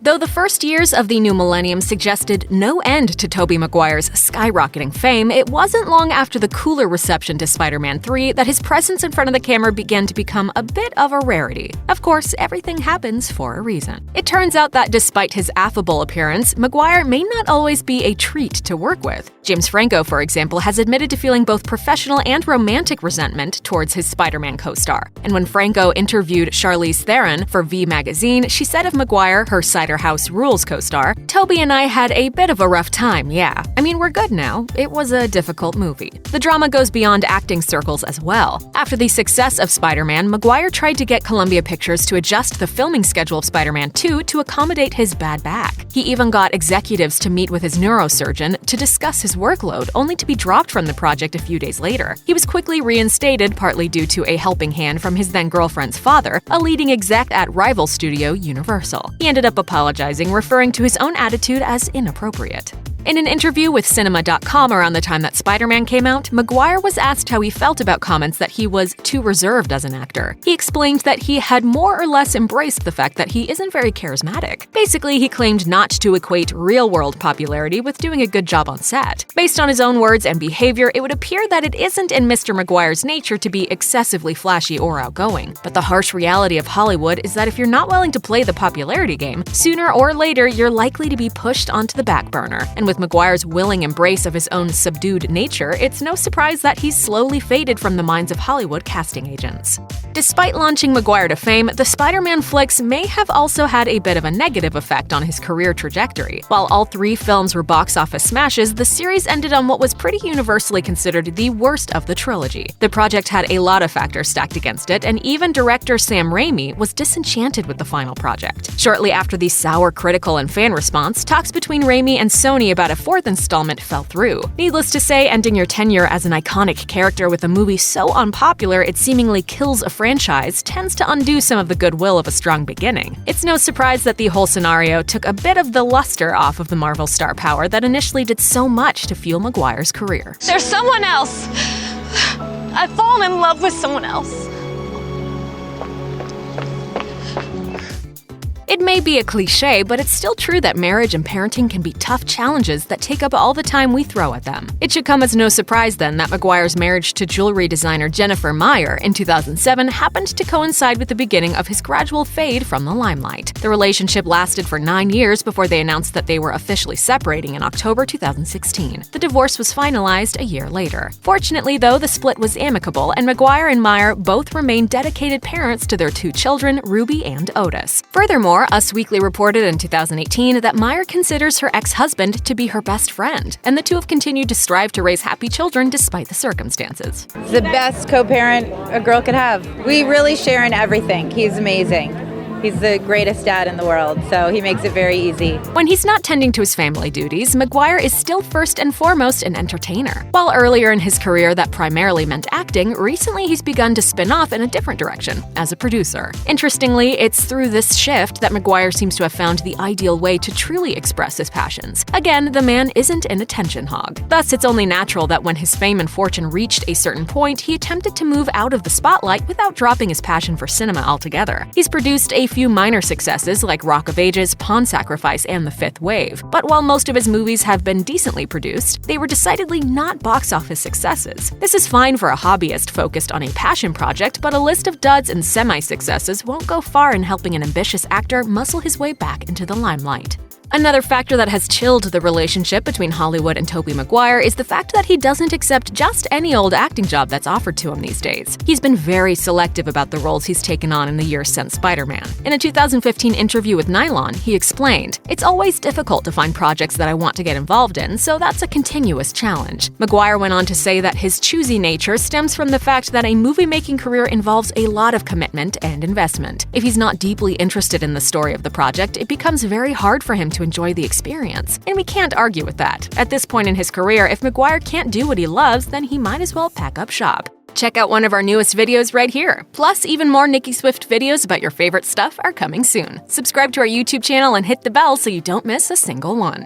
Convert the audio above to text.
Though the first years of the new millennium suggested no end to Tobey Maguire's skyrocketing fame, it wasn't long after the cooler reception to Spider-Man 3 that his presence in front of the camera began to become a bit of a rarity. Of course, everything happens for a reason. It turns out that despite his affable appearance, Maguire may not always be a treat to work with. James Franco, for example, has admitted to feeling both professional and romantic resentment towards his Spider-Man co-star. And when Franco interviewed Charlize Theron for V magazine, she said of Maguire, her Cider House Rules co-star, "Toby and I had a bit of a rough time, yeah. I mean, we're good now. It was a difficult movie." The drama goes beyond acting circles as well. After the success of Spider-Man, Maguire tried to get Columbia Pictures to adjust the filming schedule of Spider-Man 2 to accommodate his bad back. He even got executives to meet with his neurosurgeon to discuss his workload, only to be dropped from the project a few days later. He was quickly reinstated, partly due to a helping hand from his then-girlfriend's father, a leading exec at rival studio Universal. He ended up apologizing, referring to his own attitude as inappropriate. In an interview with Cinema.com around the time that Spider-Man came out, Maguire was asked how he felt about comments that he was too reserved as an actor. He explained that he had more or less embraced the fact that he isn't very charismatic. Basically, he claimed not to equate real-world popularity with doing a good job on set. Based on his own words and behavior, it would appear that it isn't in Mr. Maguire's nature to be excessively flashy or outgoing. But the harsh reality of Hollywood is that if you're not willing to play the popularity game, sooner or later you're likely to be pushed onto the back burner. And with Maguire's willing embrace of his own subdued nature, it's no surprise that he's slowly faded from the minds of Hollywood casting agents. Despite launching Maguire to fame, the Spider-Man flicks may have also had a bit of a negative effect on his career trajectory. While all three films were box office smashes, the series ended on what was pretty universally considered the worst of the trilogy. The project had a lot of factors stacked against it, and even director Sam Raimi was disenchanted with the final project. Shortly after the sour critical and fan response, talks between Raimi and Sony about a fourth installment fell through. Needless to say, ending your tenure as an iconic character with a movie so unpopular it seemingly kills a franchise tends to undo some of the goodwill of a strong beginning. It's no surprise that the whole scenario took a bit of the luster off of the Marvel star power that initially did so much to fuel Maguire's career. There's someone else. I've fallen in love with someone else. It may be a cliche, but it's still true that marriage and parenting can be tough challenges that take up all the time we throw at them. It should come as no surprise then that Maguire's marriage to jewelry designer Jennifer Meyer in 2007 happened to coincide with the beginning of his gradual fade from the limelight. The relationship lasted for 9 years before they announced that they were officially separating in October 2016. The divorce was finalized a year later. Fortunately, though, the split was amicable, and Maguire and Meyer both remained dedicated parents to their 2 children, Ruby and Otis. Furthermore, Us Weekly reported in 2018 that Meyer considers her ex-husband to be her best friend, and the two have continued to strive to raise happy children despite the circumstances. The best co-parent a girl could have. We really share in everything. He's amazing. He's the greatest dad in the world, so he makes it very easy. When he's not tending to his family duties, Maguire is still first and foremost an entertainer. While earlier in his career that primarily meant acting, recently he's begun to spin off in a different direction, as a producer. Interestingly, it's through this shift that Maguire seems to have found the ideal way to truly express his passions. Again, the man isn't an attention hog. Thus, it's only natural that when his fame and fortune reached a certain point, he attempted to move out of the spotlight without dropping his passion for cinema altogether. He's produced a few minor successes like Rock of Ages, Pawn Sacrifice, and The Fifth Wave. But while most of his movies have been decently produced, they were decidedly not box office successes. This is fine for a hobbyist focused on a passion project, but a list of duds and semi-successes won't go far in helping an ambitious actor muscle his way back into the limelight. Another factor that has chilled the relationship between Hollywood and Tobey Maguire is the fact that he doesn't accept just any old acting job that's offered to him these days. He's been very selective about the roles he's taken on in the years since Spider-Man. In a 2015 interview with Nylon, he explained, "It's always difficult to find projects that I want to get involved in, so that's a continuous challenge." Maguire went on to say that his choosy nature stems from the fact that a movie-making career involves a lot of commitment and investment. If he's not deeply interested in the story of the project, it becomes very hard for him to enjoy the experience. And we can't argue with that. At this point in his career, if Maguire can't do what he loves, then he might as well pack up shop. Check out one of our newest videos right here. Plus, even more Nicki Swift videos about your favorite stuff are coming soon. Subscribe to our YouTube channel and hit the bell so you don't miss a single one.